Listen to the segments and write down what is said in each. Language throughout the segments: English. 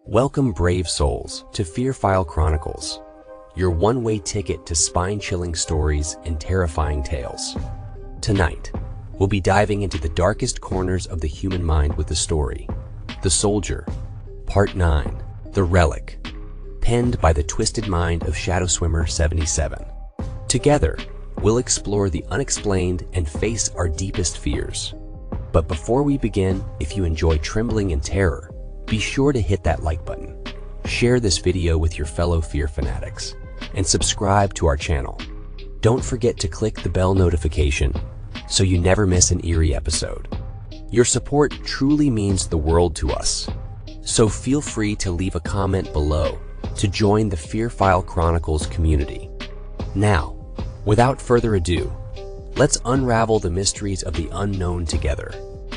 Welcome, brave souls, to Fear File Chronicles, your one-way ticket to spine-chilling stories and terrifying tales. Tonight, we'll be diving into the darkest corners of the human mind with the story, The Soldier, Part 9, The Relic, penned by the twisted mind of Shadow Swimmer 77. Together, we'll explore the unexplained and face our deepest fears. But before we begin, if you enjoy trembling and terror, be sure to hit that like button, share this video with your fellow fear fanatics, and subscribe to our channel. Don't forget to click the bell notification so you never miss an eerie episode. Your support truly means the world to us, so feel free to leave a comment below to join the Fear File Chronicles community. Now, without further ado, let's unravel the mysteries of the unknown together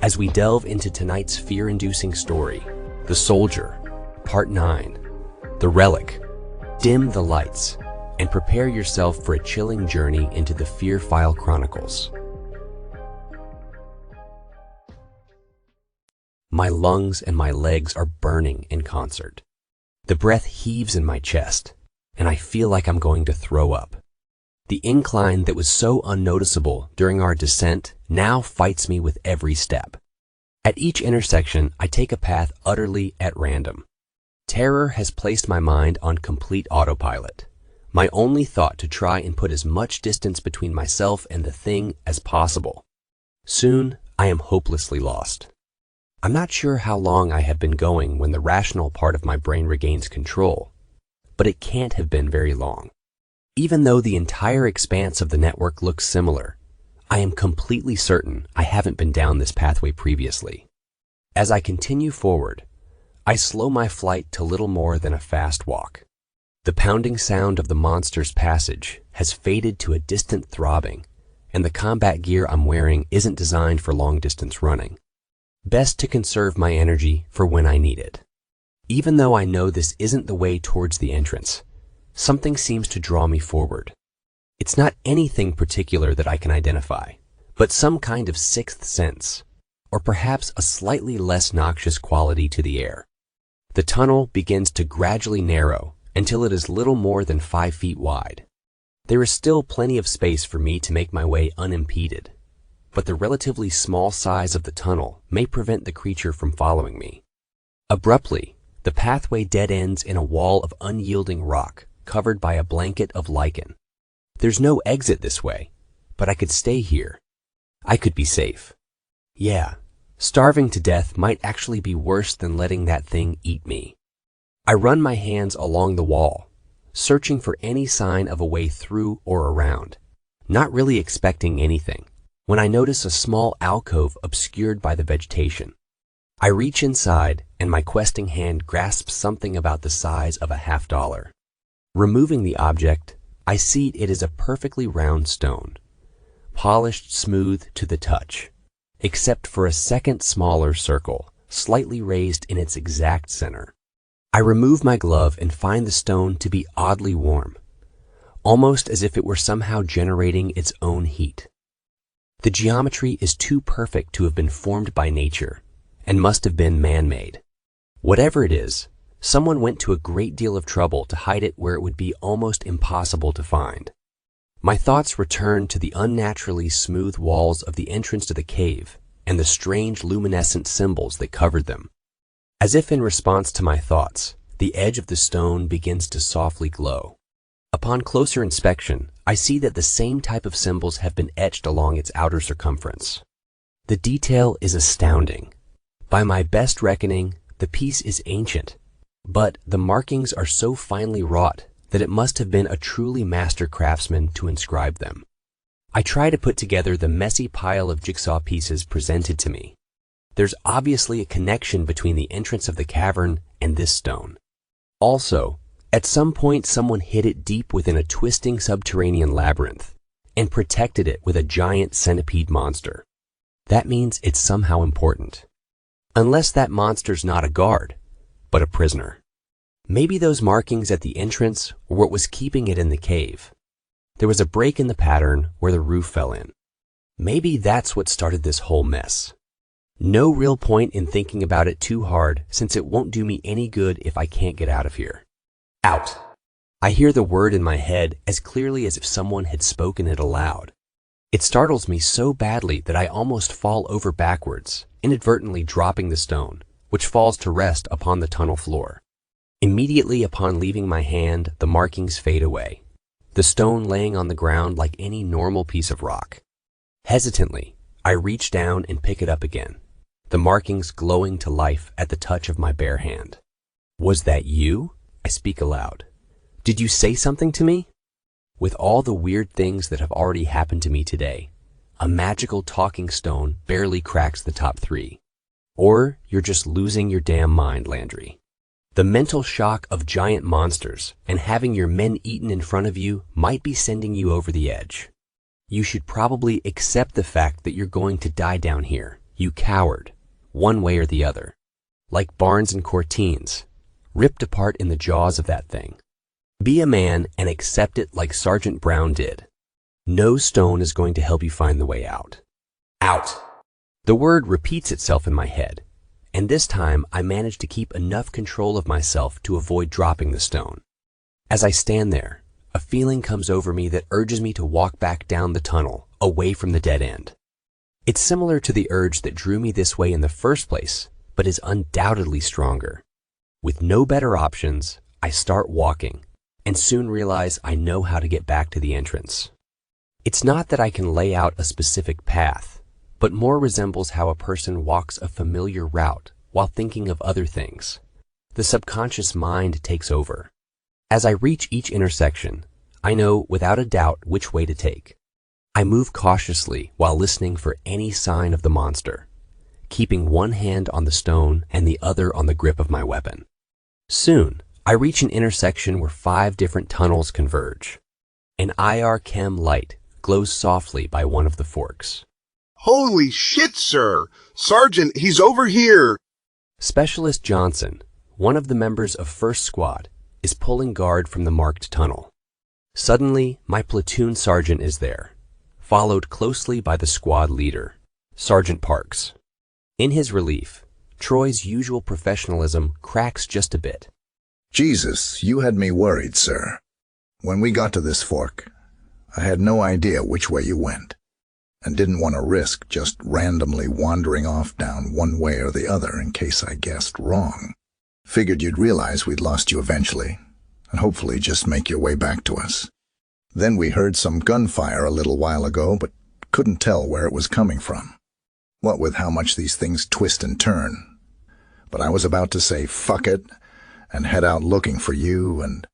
as we delve into tonight's fear-inducing story, The Soldier, Part 9, The Relic. Dim the lights and prepare yourself for a chilling journey into the Fear File Chronicles. My lungs and my legs are burning in concert. The breath heaves in my chest, and I feel like I'm going to throw up. The incline that was so unnoticeable during our descent now fights me with every step. At each intersection, I take a path utterly at random. Terror has placed my mind on complete autopilot, my only thought to try and put as much distance between myself and the thing as possible. Soon, I am hopelessly lost. I'm not sure how long I have been going when the rational part of my brain regains control, but it can't have been very long. Even though the entire expanse of the network looks similar, I am completely certain I haven't been down this pathway previously. As I continue forward, I slow my flight to little more than a fast walk. The pounding sound of the monster's passage has faded to a distant throbbing, and the combat gear I'm wearing isn't designed for long-distance running. Best to conserve my energy for when I need it. Even though I know this isn't the way towards the entrance, something seems to draw me forward. It's not anything particular that I can identify, but some kind of sixth sense, or perhaps a slightly less noxious quality to the air. The tunnel begins to gradually narrow until it is little more than 5 feet wide. There is still plenty of space for me to make my way unimpeded, but the relatively small size of the tunnel may prevent the creature from following me. Abruptly, the pathway dead ends in a wall of unyielding rock covered by a blanket of lichen. There's no exit this way, but I could stay here. I could be safe. Yeah, starving to death might actually be worse than letting that thing eat me. I run my hands along the wall, searching for any sign of a way through or around, not really expecting anything, when I notice a small alcove obscured by the vegetation. I reach inside, and my questing hand grasps something about the size of a $50. Removing the object, I see it is a perfectly round stone, polished smooth to the touch, except for a second smaller circle, slightly raised in its exact center. I remove my glove and find the stone to be oddly warm, almost as if it were somehow generating its own heat. The geometry is too perfect to have been formed by nature, and must have been man-made. Whatever it is, someone went to a great deal of trouble to hide it where it would be almost impossible to find. My thoughts return to the unnaturally smooth walls of the entrance to the cave and the strange luminescent symbols that covered them. As if in response to my thoughts, the edge of the stone begins to softly glow. Upon closer inspection, I see that the same type of symbols have been etched along its outer circumference. The detail is astounding. By my best reckoning, the piece is ancient, but the markings are so finely wrought that it must have been a truly master craftsman to inscribe them. I try to put together the messy pile of jigsaw pieces presented to me. There's obviously a connection between the entrance of the cavern and this stone. Also, at some point someone hid it deep within a twisting subterranean labyrinth and protected it with a giant centipede monster. That means it's somehow important. Unless that monster's not a guard, but a prisoner. Maybe those markings at the entrance were what was keeping it in the cave. There was a break in the pattern where the roof fell in. Maybe that's what started this whole mess. No real point in thinking about it too hard since it won't do me any good if I can't get out of here. Out. I hear the word in my head as clearly as if someone had spoken it aloud. It startles me so badly that I almost fall over backwards, inadvertently dropping the stone, which falls to rest upon the tunnel floor. Immediately upon leaving my hand, the markings fade away, the stone laying on the ground like any normal piece of rock. Hesitantly, I reach down and pick it up again, the markings glowing to life at the touch of my bare hand. Was that you? I speak aloud. Did you say something to me? With all the weird things that have already happened to me today, a magical talking stone barely cracks the top 3. Or you're just losing your damn mind, Landry. The mental shock of giant monsters and having your men eaten in front of you might be sending you over the edge. You should probably accept the fact that you're going to die down here, you coward, one way or the other. Like Barnes and Cortines, ripped apart in the jaws of that thing. Be a man and accept it like Sergeant Brown did. No stone is going to help you find the way out. Out. The word repeats itself in my head, and this time I manage to keep enough control of myself to avoid dropping the stone. As I stand there, a feeling comes over me that urges me to walk back down the tunnel, away from the dead end. It's similar to the urge that drew me this way in the first place, but is undoubtedly stronger. With no better options, I start walking, and soon realize I know how to get back to the entrance. It's not that I can lay out a specific path, but more resembles how a person walks a familiar route while thinking of other things. The subconscious mind takes over. As I reach each intersection, I know without a doubt which way to take. I move cautiously while listening for any sign of the monster, keeping one hand on the stone and the other on the grip of my weapon. Soon, I reach an intersection where 5 different tunnels converge. An IR chem light glows softly by one of the forks. Holy shit, sir! Sergeant, he's over here! Specialist Johnson, one of the members of First Squad, is pulling guard from the marked tunnel. Suddenly, my platoon sergeant is there, followed closely by the squad leader, Sergeant Parks. In his relief, Troy's usual professionalism cracks just a bit. Jesus, you had me worried, sir. When we got to this fork, I had no idea which way you went, and didn't want to risk just randomly wandering off down one way or the other in case I guessed wrong. Figured you'd realize we'd lost you eventually, and hopefully just make your way back to us. Then we heard some gunfire a little while ago, but couldn't tell where it was coming from. What with how much these things twist and turn. But I was about to say fuck it, and head out looking for you and...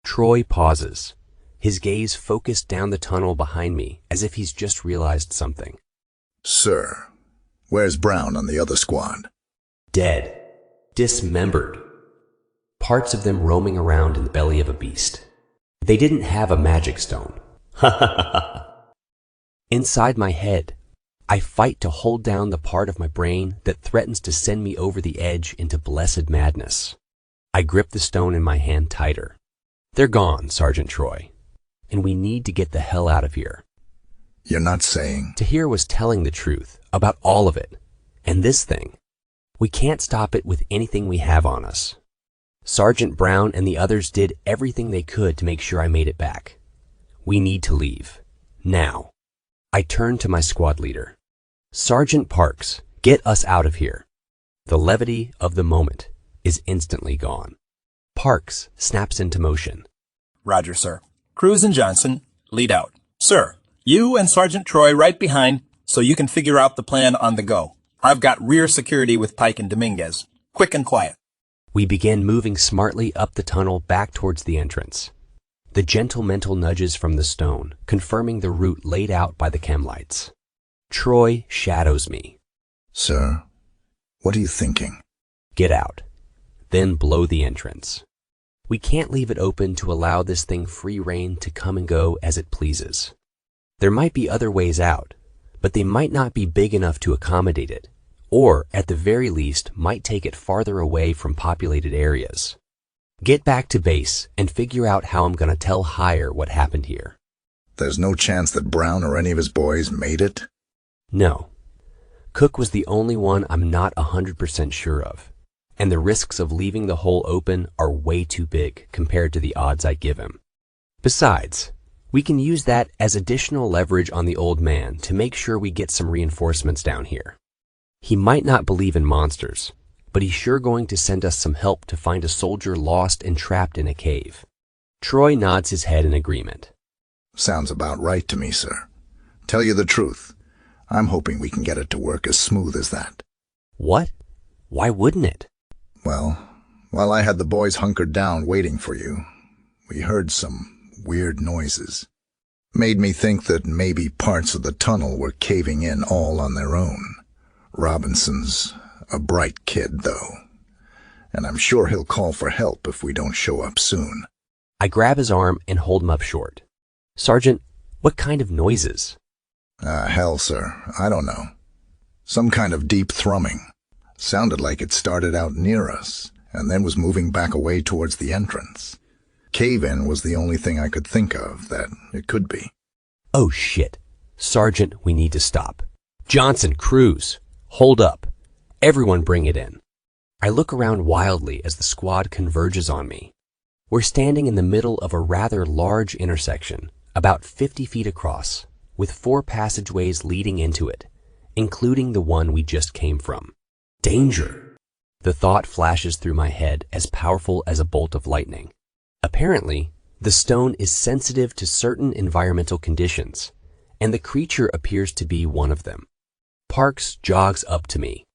Troy pauses, his gaze focused down the tunnel behind me as if he's just realized something. Sir, where's Brown and the other squad? Dead. Dismembered. Parts of them roaming around in the belly of a beast. They didn't have a magic stone. Ha ha ha ha. Inside my head, I fight to hold down the part of my brain that threatens to send me over the edge into blessed madness. I grip the stone in my hand tighter. They're gone, Sergeant Troy, and we need to get the hell out of here. You're not saying... Tahir was telling the truth about all of it, and this thing. We can't stop it with anything we have on us. Sergeant Brown and the others did everything they could to make sure I made it back. We need to leave. Now. I turned to my squad leader. Sergeant Parks, get us out of here. The levity of the moment is instantly gone. Parks snaps into motion. Roger, sir. Cruz and Johnson, lead out. Sir, you and Sergeant Troy right behind so you can figure out the plan on the go. I've got rear security with Pike and Dominguez. Quick and quiet. We began moving smartly up the tunnel back towards the entrance. The gentle mental nudges from the stone, confirming the route laid out by the chem lights. Troy shadows me. Sir, what are you thinking? Get out. Then blow the entrance. We can't leave it open to allow this thing free rein to come and go as it pleases. There might be other ways out, but they might not be big enough to accommodate it, or at the very least might take it farther away from populated areas. Get back to base and figure out how I'm going to tell Hire what happened here. There's no chance that Brown or any of his boys made it? No. Cook was the only one I'm not 100% sure of, and the risks of leaving the hole open are way too big compared to the odds I give him. Besides, we can use that as additional leverage on the old man to make sure we get some reinforcements down here. He might not believe in monsters, but he's sure going to send us some help to find a soldier lost and trapped in a cave. Troy nods his head in agreement. Sounds about right to me, sir. Tell you the truth, I'm hoping we can get it to work as smooth as that. What? Why wouldn't it? Well, while I had the boys hunkered down waiting for you, we heard some weird noises. Made me think that maybe parts of the tunnel were caving in all on their own. Robinson's a bright kid, though, and I'm sure he'll call for help if we don't show up soon. I grab his arm and hold him up short. Sergeant, what kind of noises? Hell, sir, I don't know. Some kind of deep thrumming. Sounded like it started out near us, and then was moving back away towards the entrance. Cave-in was the only thing I could think of that it could be. Oh shit. Sergeant, we need to stop. Johnson, Cruz, hold up. Everyone bring it in. I look around wildly as the squad converges on me. We're standing in the middle of a rather large intersection, about 50 feet across, with 4 passageways leading into it, including the one we just came from. Danger! The thought flashes through my head as powerful as a bolt of lightning. Apparently, the stone is sensitive to certain environmental conditions, and the creature appears to be one of them. Parks jogs up to me.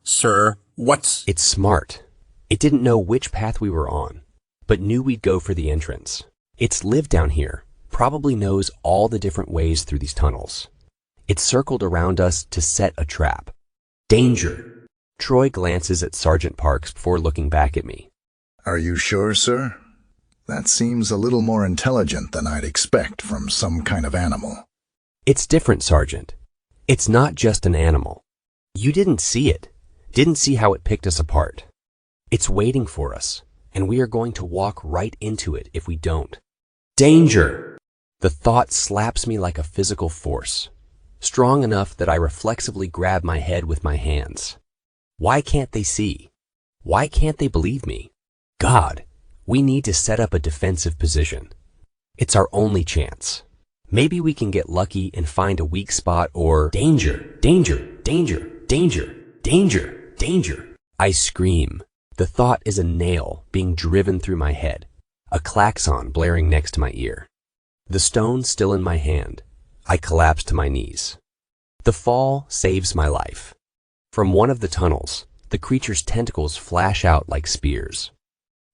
Sir, what's... It's smart. It didn't know which path we were on, but knew we'd go for the entrance. It's lived down here, probably knows all the different ways through these tunnels. It circled around us to set a trap. Danger! Troy glances at Sergeant Parks before looking back at me. Are you sure, sir? That seems a little more intelligent than I'd expect from some kind of animal. It's different, Sergeant. It's not just an animal. You didn't see it. Didn't see how it picked us apart. It's waiting for us, and we are going to walk right into it if we don't. Danger! The thought slaps me like a physical force, strong enough that I reflexively grab my head with my hands. Why can't they see? Why can't they believe me? God, we need to set up a defensive position. It's our only chance. Maybe we can get lucky and find a weak spot or... Danger! Danger! Danger! Danger! Danger! Danger! I scream. The thought is a nail being driven through my head, a klaxon blaring next to my ear. The stone still in my hand, I collapse to my knees. The fall saves my life. From one of the tunnels, the creature's tentacles flash out like spears.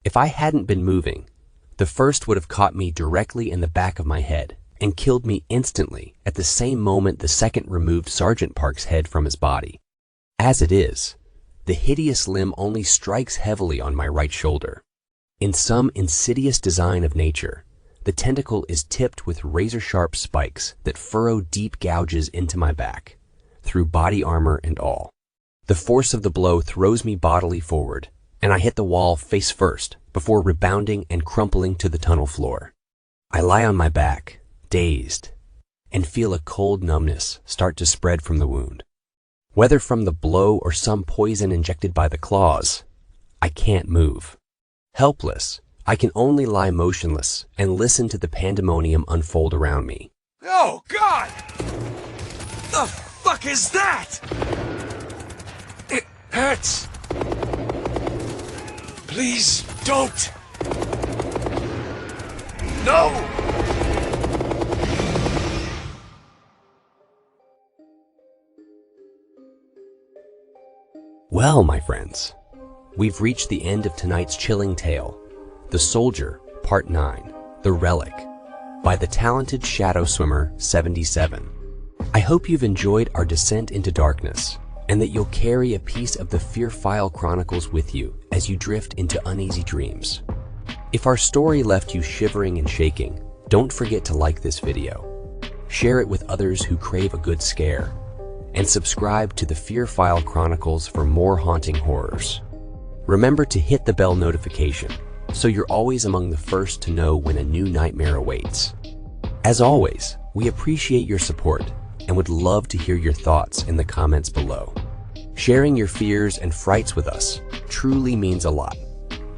If I hadn't been moving, the first would have caught me directly in the back of my head and killed me instantly at the same moment the second removed Sergeant Parks' head from his body. As it is, the hideous limb only strikes heavily on my right shoulder. In some insidious design of nature, the tentacle is tipped with razor-sharp spikes that furrow deep gouges into my back, through body armor and all. The force of the blow throws me bodily forward, and I hit the wall face first before rebounding and crumpling to the tunnel floor. I lie on my back, dazed, and feel a cold numbness start to spread from the wound. Whether from the blow or some poison injected by the claws, I can't move. Helpless, I can only lie motionless and listen to the pandemonium unfold around me. Oh, God! The fuck is that? It hurts. Please don't. No! Well, my friends, we've reached the end of tonight's chilling tale, The Soldier, Part 9, The Relic, by the talented Shadow Swimmer 77. I hope you've enjoyed our descent into darkness, and that you'll carry a piece of the Fearfile Chronicles with you as you drift into uneasy dreams. If our story left you shivering and shaking, don't forget to like this video, share it with others who crave a good scare, and subscribe to the Fearfile Chronicles for more haunting horrors. Remember to hit the bell notification so you're always among the first to know when a new nightmare awaits. As always, we appreciate your support, and would love to hear your thoughts in the comments below. Sharing your fears and frights with us truly means a lot,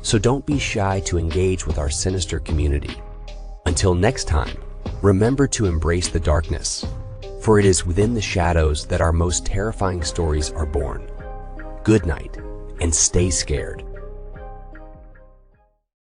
so don't be shy to engage with our sinister community. Until next time, remember to embrace the darkness, for it is within the shadows that our most terrifying stories are born. Good night, and stay scared.